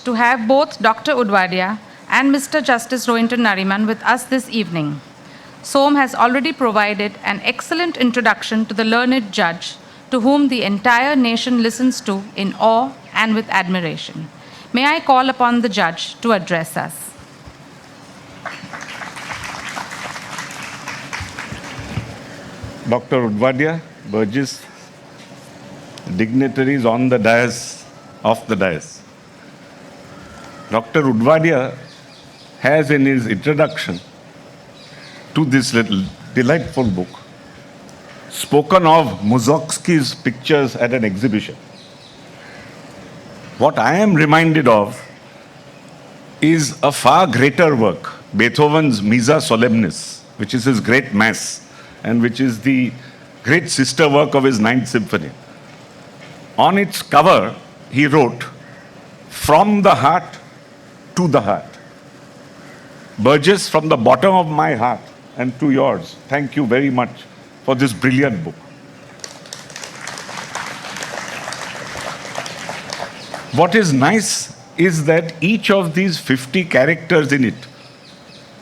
to have both Dr. Udvadia and Mr. Justice Rohinton Nariman with us this evening. Som has already provided an excellent introduction to the learned judge, to whom the entire nation listens to in awe and with admiration. May I call upon the judge to address us. Dr. Udvadia, Berjis, dignitaries on the dais, off the dais. Dr. Udvadia has in his introduction to this little delightful book spoken of Mussorgsky's pictures at an exhibition. What I am reminded of is a far greater work, Beethoven's Missa Solemnis, which is his great mass and which is the great sister work of his Ninth Symphony. On its cover, he wrote, "From the heart to the heart." Berjis, from the bottom of my heart and to yours, thank you very much for this brilliant book. What is nice is that each of these 50 characters in it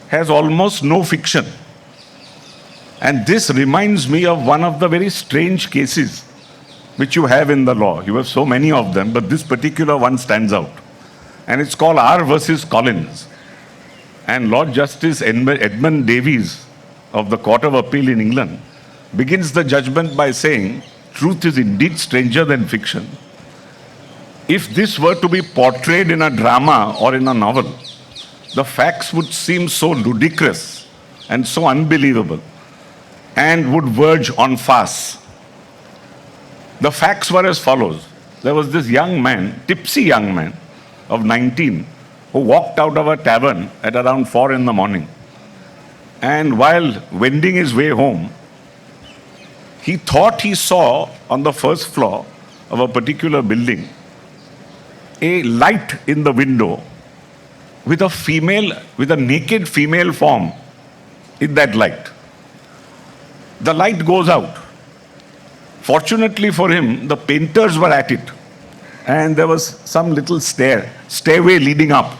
has almost no fiction. And this reminds me of one of the very strange cases which you have in the law. You have so many of them, but this particular one stands out. And it's called R versus Collins. And Lord Justice Edmund Davies of the Court of Appeal in England begins the judgment by saying, "Truth is indeed stranger than fiction. If this were to be portrayed in a drama or in a novel, the facts would seem so ludicrous and so unbelievable and would verge on farce." The facts were as follows. There was this young man, tipsy young man of 19, who walked out of a tavern at around 4 in the morning. And while wending his way home, he thought he saw on the first floor of a particular building a light in the window with a naked female form in that light. The light goes out. Fortunately for him, the painters were at it, and there was some little stairway leading up.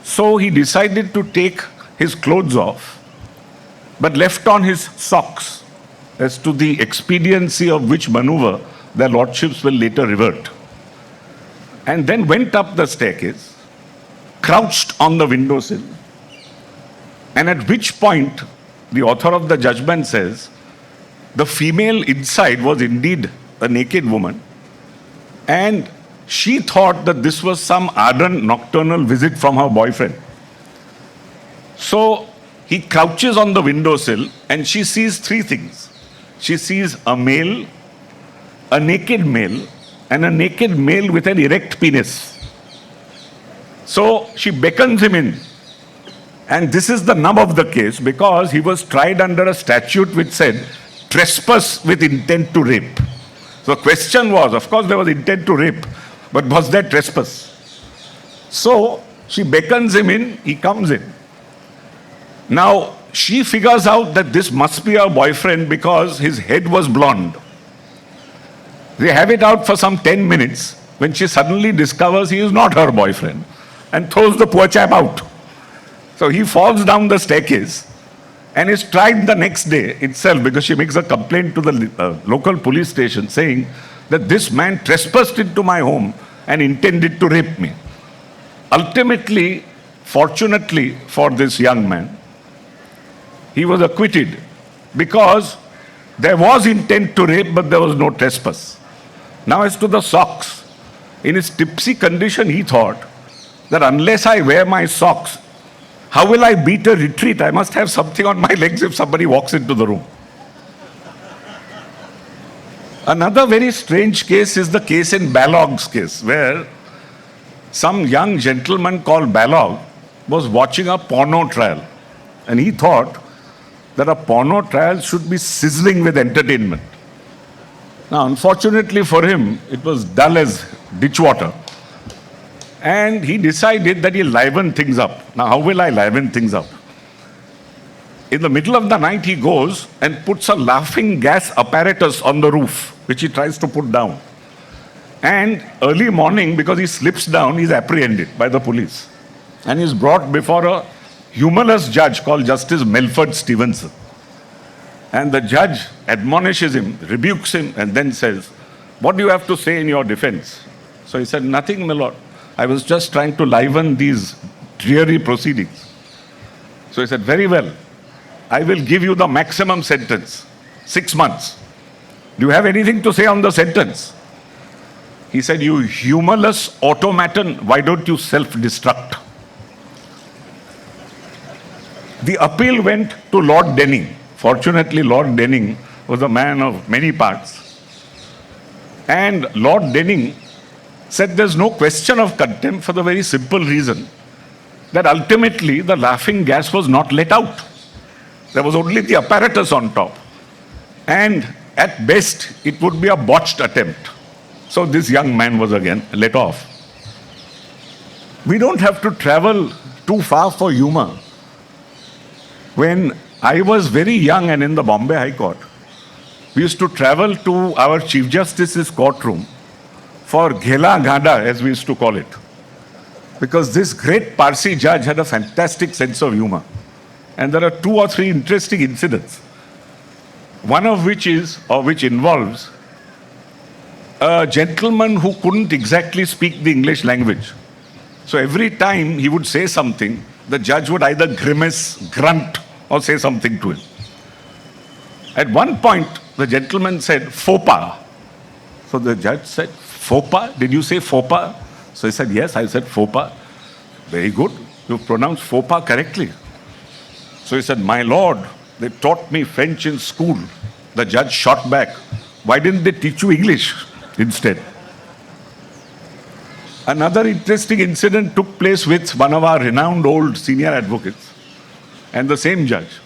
So he decided to take his clothes off, but left on his socks, as to the expediency of which maneuver their lordships will later revert. And then went up the staircase, crouched on the windowsill, and at which point the author of the judgment says the female inside was indeed a naked woman, and she thought that this was some ardent nocturnal visit from her boyfriend. So he crouches on the windowsill and she sees three things. She sees a male, a naked male, and a naked male with an erect penis. So she beckons him in. And this is the nub of the case, because he was tried under a statute which said trespass with intent to rape. So the question was, of course there was intent to rape, but was there trespass? So she beckons him in, he comes in. Now she figures out that this must be her boyfriend because his head was blonde. They have it out for some 10 minutes when she suddenly discovers he is not her boyfriend and throws the poor chap out. So he falls down the staircase and is tried the next day itself, because she makes a complaint to the local police station saying that this man trespassed into my home and intended to rape me. Ultimately, fortunately for this young man, he was acquitted because there was intent to rape, but there was no trespass. Now as to the socks, in his tipsy condition, he thought that unless I wear my socks, how will I beat a retreat? I must have something on my legs if somebody walks into the room. Another very strange case is the case in Balog's case, where some young gentleman called Balog was watching a porno trial, and he thought that a porno trial should be sizzling with entertainment. Now, unfortunately for him, it was dull as ditch water. And he decided that he'll liven things up. Now, how will I liven things up? In the middle of the night, he goes and puts a laughing gas apparatus on the roof, which he tries to put down. And early morning, because he slips down, he's apprehended by the police. And he's brought before a humorless judge called Justice Melford Stevenson. And the judge admonishes him, rebukes him, and then says, "What do you have to say in your defense?" So he said, "Nothing, my lord. I was just trying to liven these dreary proceedings." So he said, "Very well. I will give you the maximum sentence, 6 months. Do you have anything to say on the sentence?" He said, "You humorless automaton, why don't you self-destruct?" The appeal went to Lord Denning. Fortunately, Lord Denning was a man of many parts. And Lord Denning said there's no question of contempt for the very simple reason that ultimately the laughing gas was not let out. There was only the apparatus on top. And at best, it would be a botched attempt. So this young man was again let off. We don't have to travel too far for humor. When I was very young and in the Bombay High Court, we used to travel to our Chief Justice's courtroom for Ghela Gada, as we used to call it. Because this great Parsi judge had a fantastic sense of humor. And there are 2 or 3 interesting incidents. One of which involves a gentleman who couldn't exactly speak the English language. So every time he would say something, the judge would either grimace, grunt, or say something to him. At one point, the gentleman said, "Faux pas." So the judge said, "Faux pas? Did you say faux pas?" So he said, "Yes, I said faux pas." "Very good. You pronounced faux pas correctly." So he said, "My lord, they taught me French in school." The judge shot back, "Why didn't they teach you English instead?" Another interesting incident took place with one of our renowned old senior advocates and the same judge.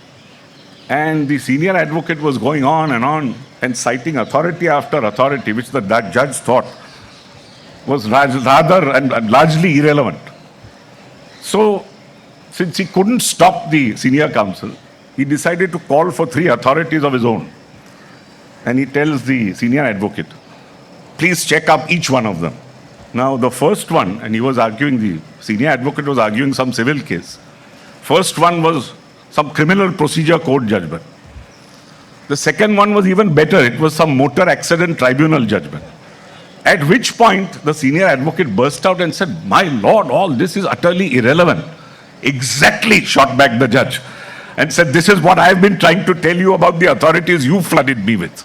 And the senior advocate was going on and citing authority after authority, which the judge thought was rather and largely irrelevant. So, since he couldn't stop the senior counsel, he decided to call for 3 authorities of his own. And he tells the senior advocate, "Please check up each one of them." Now, the first one, and the senior advocate was arguing some civil case. First one was some criminal procedure court judgment. The second one was even better. It was some motor accident tribunal judgment. At which point, the senior advocate burst out and said, "My lord, all this is utterly irrelevant." "Exactly," shot back the judge, and said, "This is what I've been trying to tell you about the authorities you flooded me with."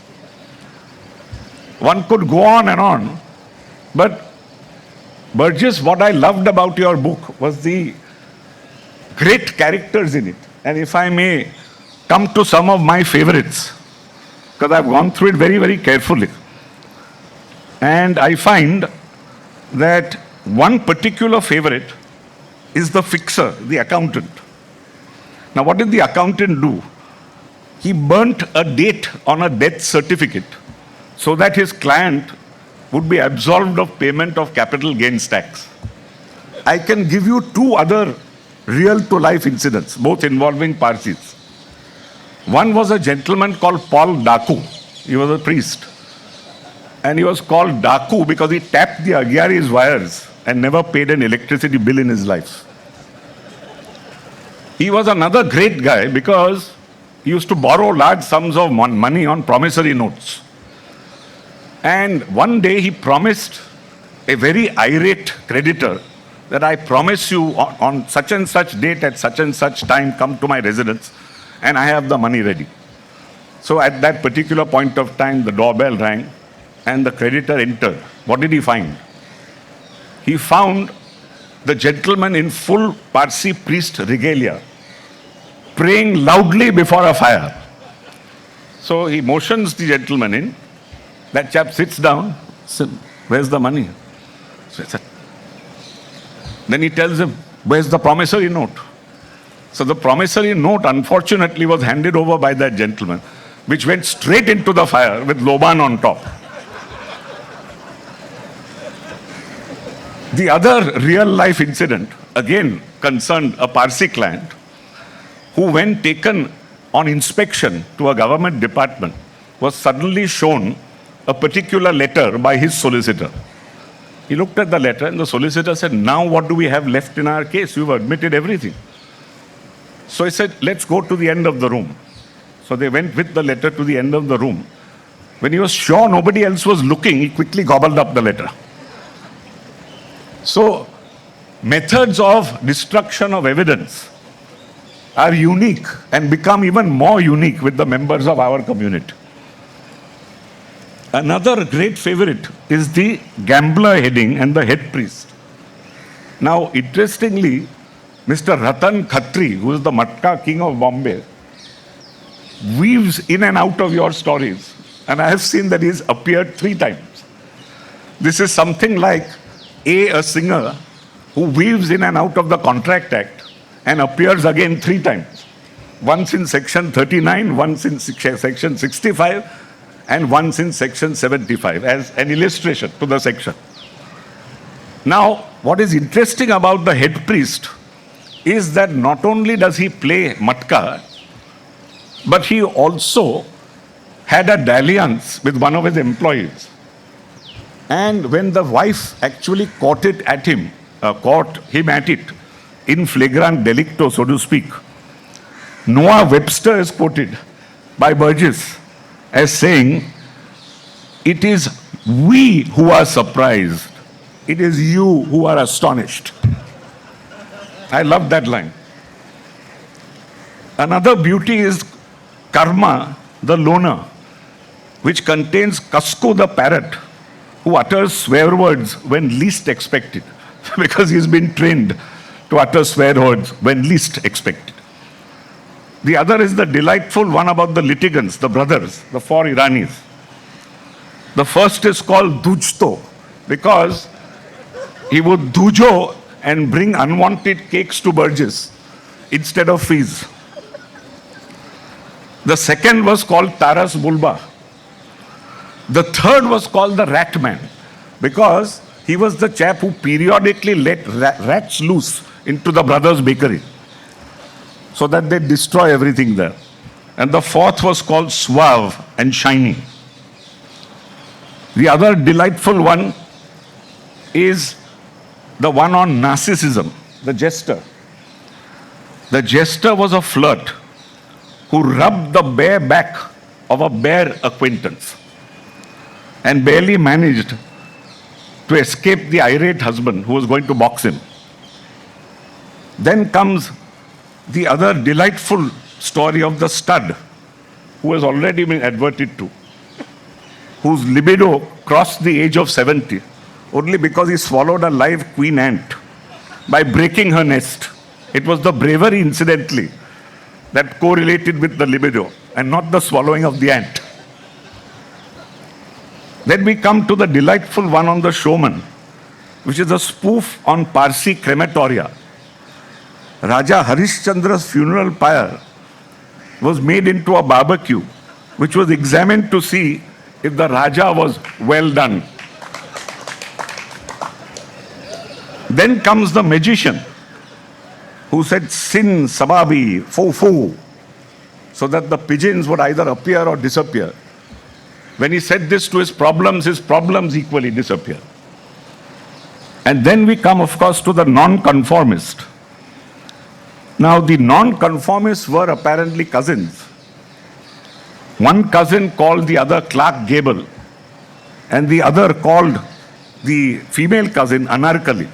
One could go on and on, but Berjis, what I loved about your book was the great characters in it. And if I may come to some of my favorites, because I've gone through it very, very carefully. And I find that one particular favorite is the fixer, the accountant. Now, what did the accountant do? He burnt a date on a death certificate so that his client would be absolved of payment of capital gains tax. I can give you 2 other real-to-life incidents, both involving Parsis. One was a gentleman called Paul Daku. He was a priest. And he was called Daku because he tapped the Agyari's wires and never paid an electricity bill in his life. He was another great guy because he used to borrow large sums of money on promissory notes. And one day he promised a very irate creditor that I promise you on such and such date at such and such time, come to my residence and I have the money ready. So at that particular point of time, the doorbell rang and the creditor entered. What did he find? He found the gentleman in full Parsi priest regalia, praying loudly before a fire. So he motions the gentleman in. That chap sits down, says, "Where's the money?" So then he tells him, "Where's the promissory note?" So the promissory note, unfortunately, was handed over by that gentleman, which went straight into the fire with Loban on top. The other real-life incident, again, concerned a Parsi client who, when taken on inspection to a government department, was suddenly shown a particular letter by his solicitor. He looked at the letter and the solicitor said, now what do we have left in our case? You've admitted everything. So he said, let's go to the end of the room. So they went with the letter to the end of the room. When he was sure nobody else was looking, he quickly gobbled up the letter. So methods of destruction of evidence are unique and become even more unique with the members of our community. Another great favorite is the gambler heading and the head priest. Now, interestingly, Mr. Ratan Khatri, who is the Matka king of Bombay, weaves in and out of your stories. And I have seen that he's appeared 3 times. This is something like a singer who weaves in and out of the Contract Act and appears again 3 times. Once in section 39, once in section 65, and once in section 75 as an illustration to the section. Now, what is interesting about the head priest is that not only does he play matka, but he also had a dalliance with one of his employees. And when the wife actually caught him at it in flagrant delicto, so to speak, Noah Webster is quoted by Berjis as saying, it is we who are surprised. It is you who are astonished. I love that line. Another beauty is Karma, the loner, which contains Kasko the parrot, who utters swear words when least expected, because he's been trained to utter swear words when least expected. The other is the delightful one about the litigants, the brothers, the 4 Iranis. The first is called Dujto, because he would dujo and bring unwanted cakes to Berjis instead of fees. The second was called Taras Bulba. The third was called the Rat Man, because he was the chap who periodically let rats loose into the brothers' bakery so that they destroy everything there. And the fourth was called Suave and Shiny. The other delightful one is the one on narcissism, the jester. The jester was a flirt who rubbed the bare back of a bare acquaintance and barely managed to escape the irate husband who was going to box him. Then comes the other delightful story of the stud, who has already been adverted to, whose libido crossed the age of 70 only because he swallowed a live queen ant by breaking her nest. It was the bravery, incidentally, that correlated with the libido and not the swallowing of the ant. Then we come to the delightful one on the showman, which is a spoof on Parsi crematoria. Raja Harishchandra's funeral pyre was made into a barbecue, which was examined to see if the Raja was well done. Then comes the magician, who said, Sin, Sababi, Fo Fo, so that the pigeons would either appear or disappear. When he said this to his problems equally disappear. And then we come, of course, to the non-conformist. Now, the non-conformists were apparently cousins. One cousin called the other Clark Gable, and the other called the female cousin Anarkali.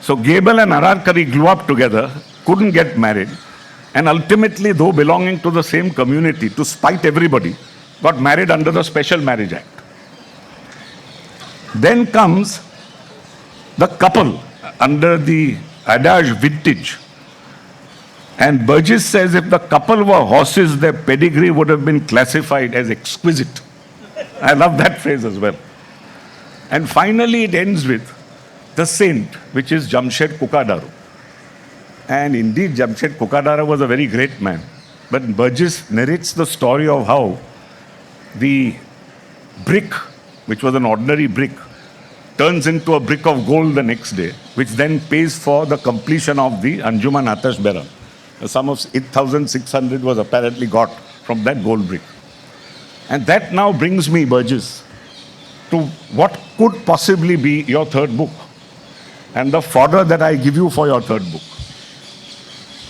So Gable and Anarkali grew up together, couldn't get married, and ultimately, though belonging to the same community, to spite everybody, got married under the Special Marriage Act. Then comes the couple under the adage vintage. And Berjis says if the couple were horses, their pedigree would have been classified as exquisite. I love that phrase as well. And finally, it ends with the saint, which is Jamshed Kukadaru. And indeed, Jamshed Kukadaru was a very great man. But Berjis narrates the story of how the brick, which was an ordinary brick, turns into a brick of gold the next day, which then pays for the completion of the Anjuman Atash Behram. The sum of 8,600 was apparently got from that gold brick. And that now brings me, Berjis, to what could possibly be your third book and the fodder that I give you for your third book.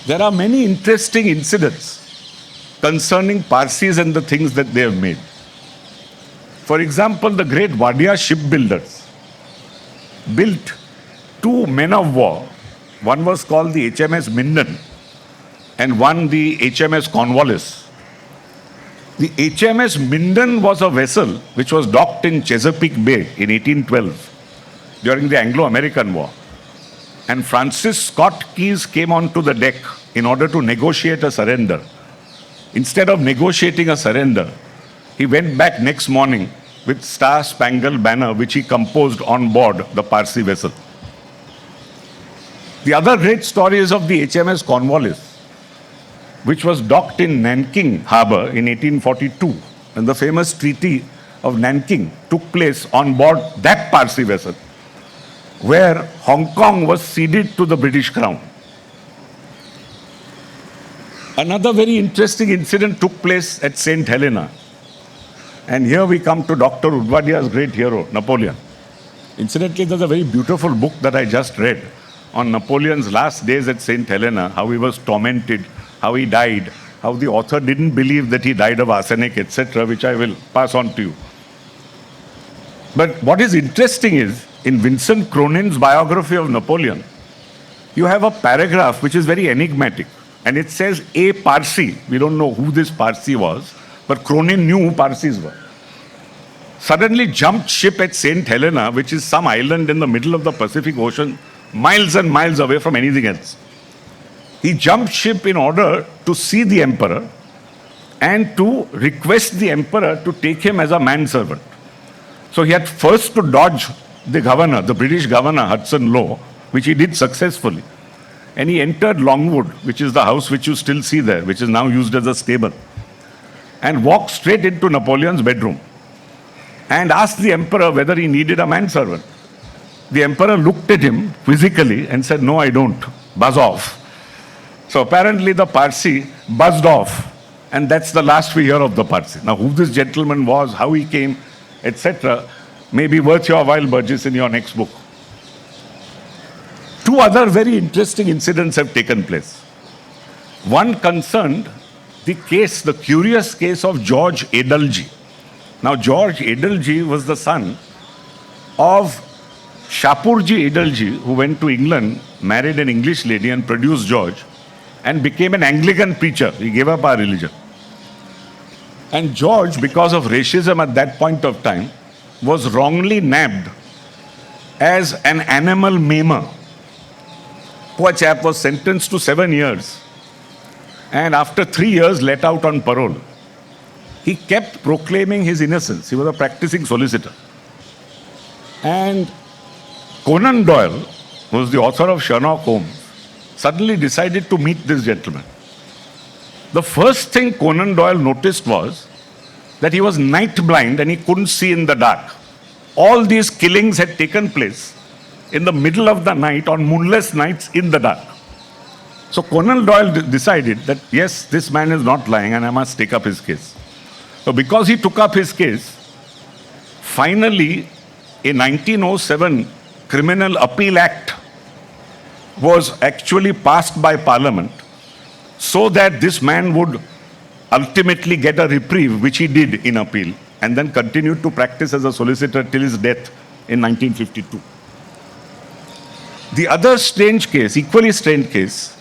There are many interesting incidents concerning Parsis and the things that they have made. For example, the great Wadia shipbuilders built two men of war. One was called the HMS Minden and one the HMS Cornwallis. The HMS Minden was a vessel which was docked in Chesapeake Bay in 1812 during the Anglo-American War. And Francis Scott Keyes came onto the deck in order to negotiate a surrender. Instead of negotiating a surrender, he went back next morning with Star Spangled Banner, which he composed on board the Parsi vessel. The other great story is of the HMS Cornwallis, which was docked in Nanking Harbour in 1842. And the famous Treaty of Nanking took place on board that Parsi vessel, where Hong Kong was ceded to the British Crown. Another very interesting incident took place at St. Helena. And here we come to Dr. Udvadia's great hero, Napoleon. Incidentally, there's a very beautiful book that I just read on Napoleon's last days at St. Helena, how he was tormented, how he died, how the author didn't believe that he died of arsenic, etc., which I will pass on to you. But what is interesting is, in Vincent Cronin's biography of Napoleon, you have a paragraph which is very enigmatic. And it says, a Parsi. We don't know who this Parsi was, but Cronin knew who Parsis were. Suddenly jumped ship at St. Helena, which is some island in the middle of the Pacific Ocean, miles and miles away from anything else. He jumped ship in order to see the emperor and to request the emperor to take him as a manservant. So he had first to dodge the governor, the British governor, Hudson Lowe, which he did successfully. And he entered Longwood, which is the house which you still see there, which is now used as a stable, and walked straight into Napoleon's bedroom and asked the emperor whether he needed a manservant. The emperor looked at him quizzically and said, "No, I don't. Buzz off." So apparently the Parsi buzzed off, and that's the last we hear of the Parsi. Now, who this gentleman was, how he came, etc., may be worth your while, Berjis, in your next book. Two other very interesting incidents have taken place. One concerned the case, the curious case of George Adelgie. Now, George Adelgie was the son of Shapurji Adelgie, who went to England, married an English lady and produced George, and became an Anglican preacher. He gave up our religion. And George, because of racism at that point of time, was wrongly nabbed as an animal maimer. Poor chap was sentenced to 7 years, and after 3 years let out on parole. He kept proclaiming his innocence. He was a practicing solicitor. And Conan Doyle, who was the author of Sherlock Holmes, suddenly decided to meet this gentleman. The first thing Conan Doyle noticed was that he was night blind and he couldn't see in the dark. All these killings had taken place in the middle of the night, on moonless nights in the dark. So Conan Doyle decided that, yes, this man is not lying and I must take up his case. So because he took up his case, finally, a 1907 Criminal Appeal Act was actually passed by Parliament so that this man would ultimately get a reprieve, which he did in appeal, and then continued to practice as a solicitor till his death in 1952. The other strange case, equally strange case,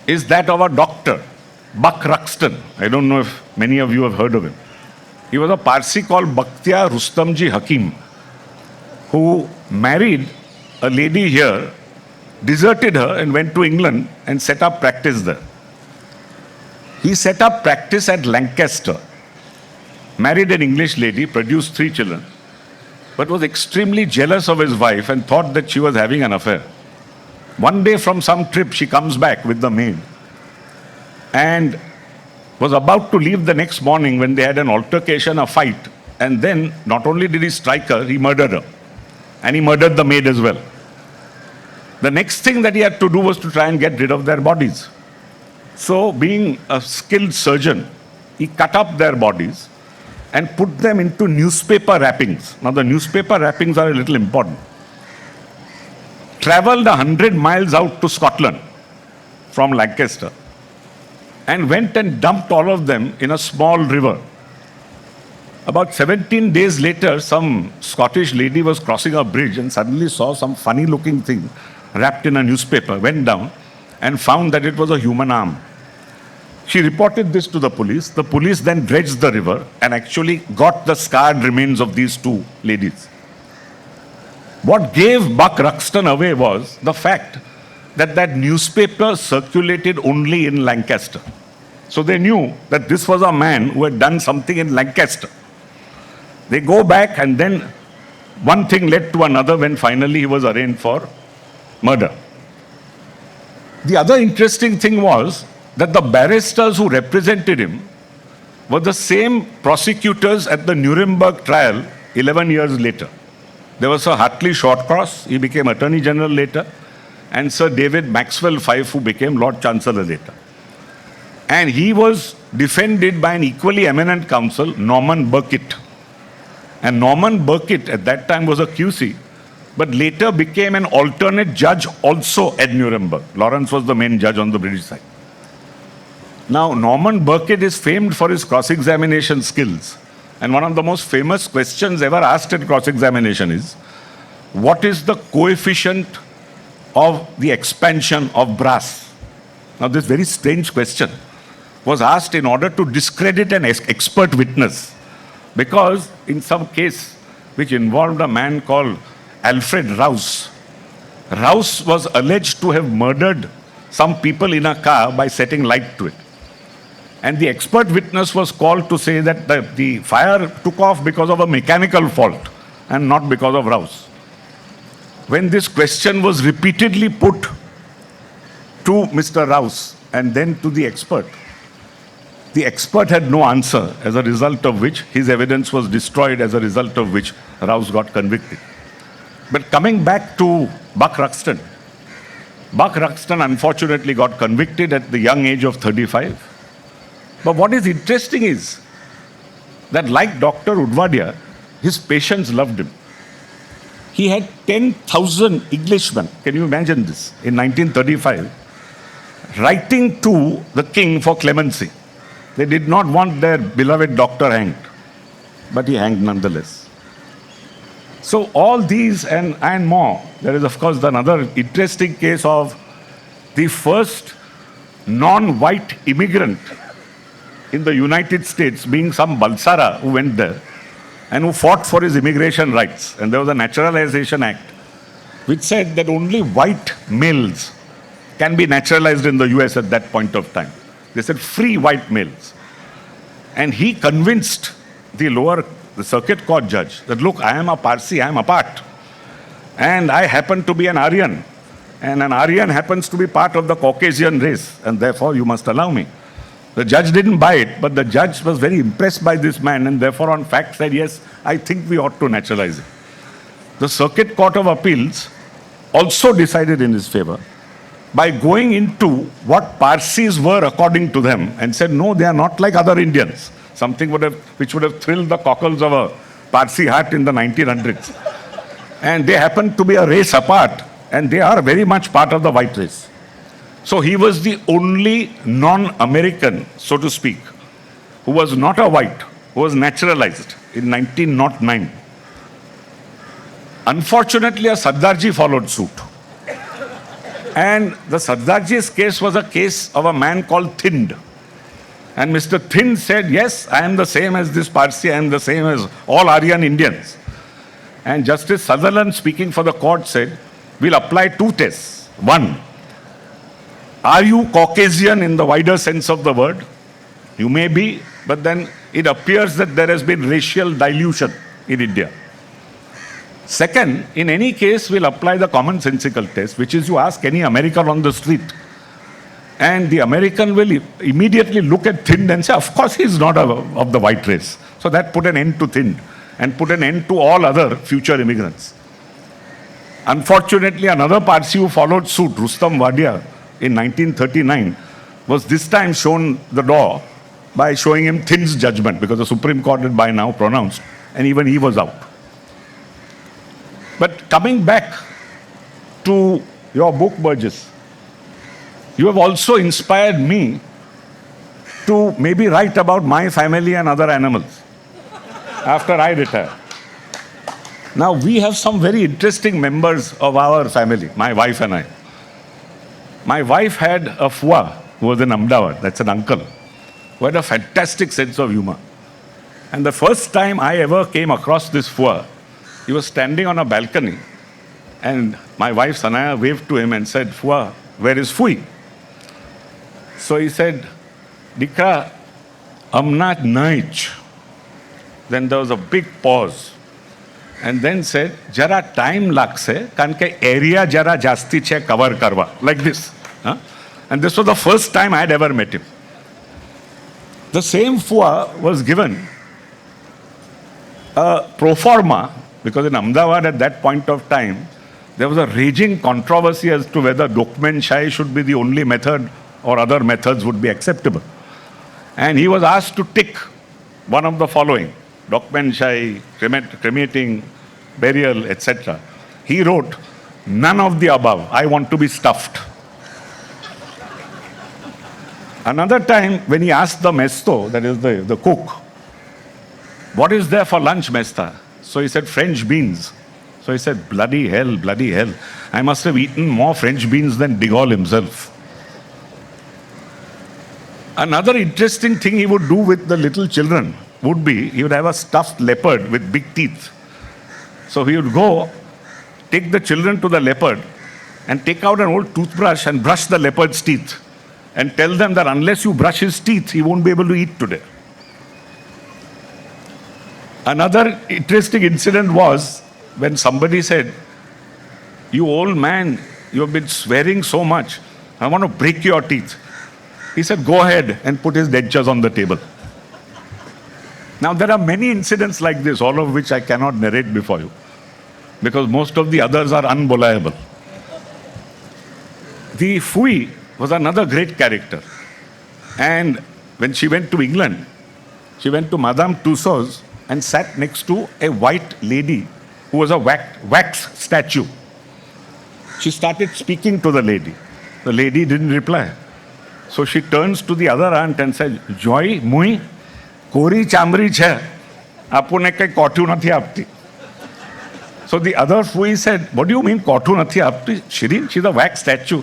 is that of a doctor, Buck Ruxton. I don't know if many of you have heard of him. He was a Parsi called Bakhtiar Rustamji Hakim, who married a lady here, deserted her and went to England and set up practice there. He set up practice at Lancaster, married an English lady, produced 3 children, but was extremely jealous of his wife and thought that she was having an affair. One day from some trip, she comes back with the maid and was about to leave the next morning when they had an altercation, a fight. And then not only did he strike her, he murdered her. And he murdered the maid as well. The next thing that he had to do was to try and get rid of their bodies. So being a skilled surgeon, he cut up their bodies and put them into newspaper wrappings. Now, the newspaper wrappings are a little important. Traveled 100 miles out to Scotland from Lancaster and went and dumped all of them in a small river. About 17 days later, some Scottish lady was crossing a bridge and suddenly saw some funny looking thing wrapped in a newspaper, went down and found that it was a human arm. She reported this to the police. The police then dredged the river and actually got the scarred remains of these two ladies. What gave Buck Ruxton away was the fact that that newspaper circulated only in Lancaster. So they knew that this was a man who had done something in Lancaster. They go back, and then one thing led to another when finally he was arraigned for murder. The other interesting thing was that the barristers who represented him were the same prosecutors at the Nuremberg trial 11 years later. There was Sir Hartley Shortcross, he became Attorney General later, and Sir David Maxwell Fyfe, who became Lord Chancellor later. And he was defended by an equally eminent counsel, Norman Burkitt. And Norman Burkitt at that time was a QC, but later became an alternate judge also at Nuremberg. Lawrence was the main judge on the British side. Now, Norman Burkitt is famed for his cross-examination skills. And one of the most famous questions ever asked at cross-examination is, what is the coefficient of the expansion of brass? Now, this very strange question was asked in order to discredit an expert witness. Because in some case which involved a man called Alfred Rouse, Rouse was alleged to have murdered some people in a car by setting light to it. And the expert witness was called to say that the fire took off because of a mechanical fault and not because of Rouse. When this question was repeatedly put to Mr. Rouse and then to the expert had no answer, as a result of which his evidence was destroyed, as a result of which Rouse got convicted. But coming back to Buck Ruxton, Buck Ruxton unfortunately got convicted at the young age of 35. But what is interesting is that, like Dr. Udvadia, his patients loved him. He had 10,000 Englishmen, can you imagine this, in 1935, writing to the king for clemency. They did not want their beloved doctor hanged, but he hanged nonetheless. So all these and more, there is of course another interesting case of the first non-white immigrant in the United States being some Balsara who went there and who fought for his immigration rights. And there was a Naturalization Act which said that only white males can be naturalized in the US at that point of time. They said free white males. And he convinced the circuit court judge that, look, I am a Parsi, I am apart. And I happen to be an Aryan. And an Aryan happens to be part of the Caucasian race. And therefore, you must allow me. The judge didn't buy it, but the judge was very impressed by this man and therefore on fact said, yes, I think we ought to naturalize him. The Circuit Court of Appeals also decided in his favor by going into what Parsis were according to them and said, no, they are not like other Indians. Something which would have thrilled the cockles of a Parsi heart in the 1900s. And they happen to be a race apart, and they are very much part of the white race. So he was the only non-American, so to speak, who was not a white, who was naturalized in 1909. Unfortunately, a Sardarji followed suit. And the Sardarji's case was a case of a man called Thind. And Mr. Thind said, yes, I am the same as this Parsi, I am the same as all Aryan Indians. And Justice Sutherland, speaking for the court, said, we'll apply two tests. One, are you Caucasian in the wider sense of the word? You may be, but then it appears that there has been racial dilution in India. Second, in any case, we'll apply the commonsensical test, which is you ask any American on the street, and the American will immediately look at Thind and say, of course he's not of the white race. So that put an end to Thind and put an end to all other future immigrants. Unfortunately, another Parsi who followed suit, Rustam Wadia, in 1939, was this time shown the door by showing him Thin's judgment, because the Supreme Court had by now pronounced, and even he was out. But coming back to your book, Berjis, you have also inspired me to maybe write about my family and other animals after I retire. Now, we have some very interesting members of our family, my wife and I. My wife had a Fua who was in Ahmedabad, that's an uncle, who had a fantastic sense of humor. And the first time I ever came across this Fua, he was standing on a balcony, and my wife Sanaya waved to him and said, "Fua, where is Fui?" So he said, "Dikra, amnat naich." Then there was a big pause. And then said, "Jara time lagse, kan ke area jara jasti che cover karva." Like this. Huh? And this was the first time I had ever met him. The same Fua was given a pro forma, because in Ahmedabad at that point of time, there was a raging controversy as to whether Dokmen Shai should be the only method or other methods would be acceptable. And he was asked to tick one of the following: Dokmen Shai, cremating, burial, etc. He wrote, "None of the above. I want to be stuffed." Another time, when he asked the mesto, that is the cook, "What is there for lunch, Mesta?" So he said, "French beans." So he said, bloody hell. I must have eaten more French beans than de Gaulle himself." Another interesting thing he would do with the little children would be, he would have a stuffed leopard with big teeth. So he would go, take the children to the leopard, and take out an old toothbrush and brush the leopard's teeth, and tell them that unless you brush his teeth, he won't be able to eat today. Another interesting incident was when somebody said, "You old man, you have been swearing so much, I want to break your teeth." He said, "Go ahead," and put his dentures on the table. Now, there are many incidents like this, all of which I cannot narrate before you, because most of the others are unbelievable. The Fui was another great character. And when she went to England, she went to Madame Tussauds and sat next to a white lady who was a wax statue. She started speaking to the lady. The lady didn't reply. So she turns to the other aunt and said, "Joy, mui, kori chamri che, apune kai kotu nathi apti." So the other Fui said, "What do you mean kotu nathi apti? Shirin, she's a wax statue."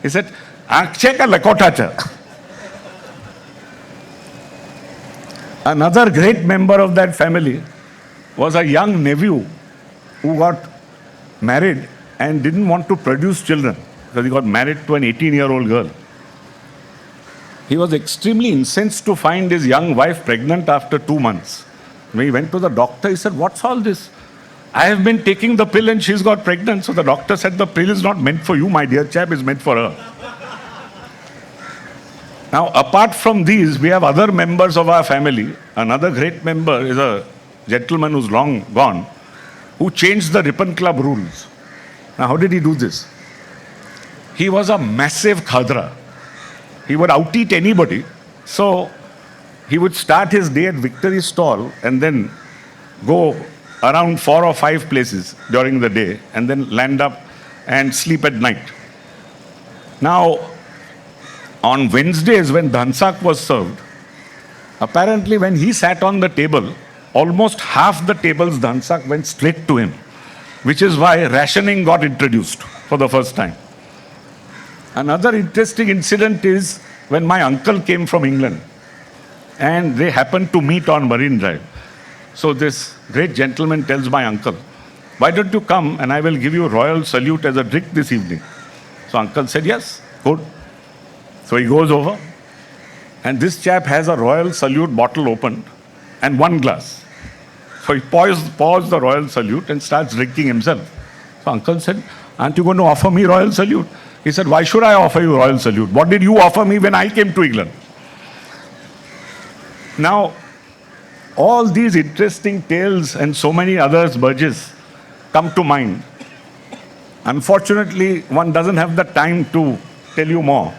He said, "Aankche ka lakota cha." Another great member of that family was a young nephew who got married and didn't want to produce children because he got married to an 18-year-old girl. He was extremely incensed to find his young wife pregnant after 2 months. When he went to the doctor, he said, "What's all this? I have been taking the pill and she's got pregnant." So the doctor said, "The pill is not meant for you, my dear chap, it's meant for her." Now, apart from these, we have other members of our family. Another great member is a gentleman who's long gone, who changed the Rippon Club rules. Now, how did he do this? He was a massive khadra. He would out-eat anybody. So he would start his day at Victory Stall and then go around 4 or 5 places during the day and then land up and sleep at night. Now, on Wednesdays when dhansak was served, apparently when he sat on the table, almost half the table's dhansak went straight to him, which is why rationing got introduced for the first time. Another interesting incident is when my uncle came from England and they happened to meet on Marine Drive. So this great gentleman tells my uncle, "Why don't you come and I will give you royal salute as a drink this evening?" So uncle said, "Yes, good." So he goes over and this chap has a royal salute bottle opened and 1 glass. So he pours the royal salute and starts drinking himself. So uncle said, "Aren't you going to offer me royal salute?" He said, "Why should I offer you royal salute? What did you offer me when I came to England?" Now, all these interesting tales and so many others, Berjis, come to mind. Unfortunately, one doesn't have the time to tell you more.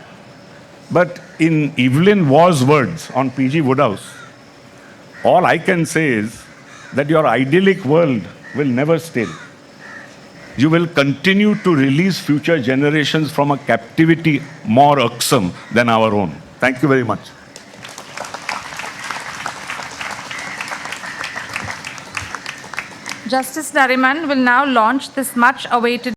But in Evelyn Waugh's words on PG Woodhouse, all I can say is that your idyllic world will never stay. You will continue to release future generations from a captivity more irksome than our own. Thank you very much. Justice Nariman will now launch this much awaited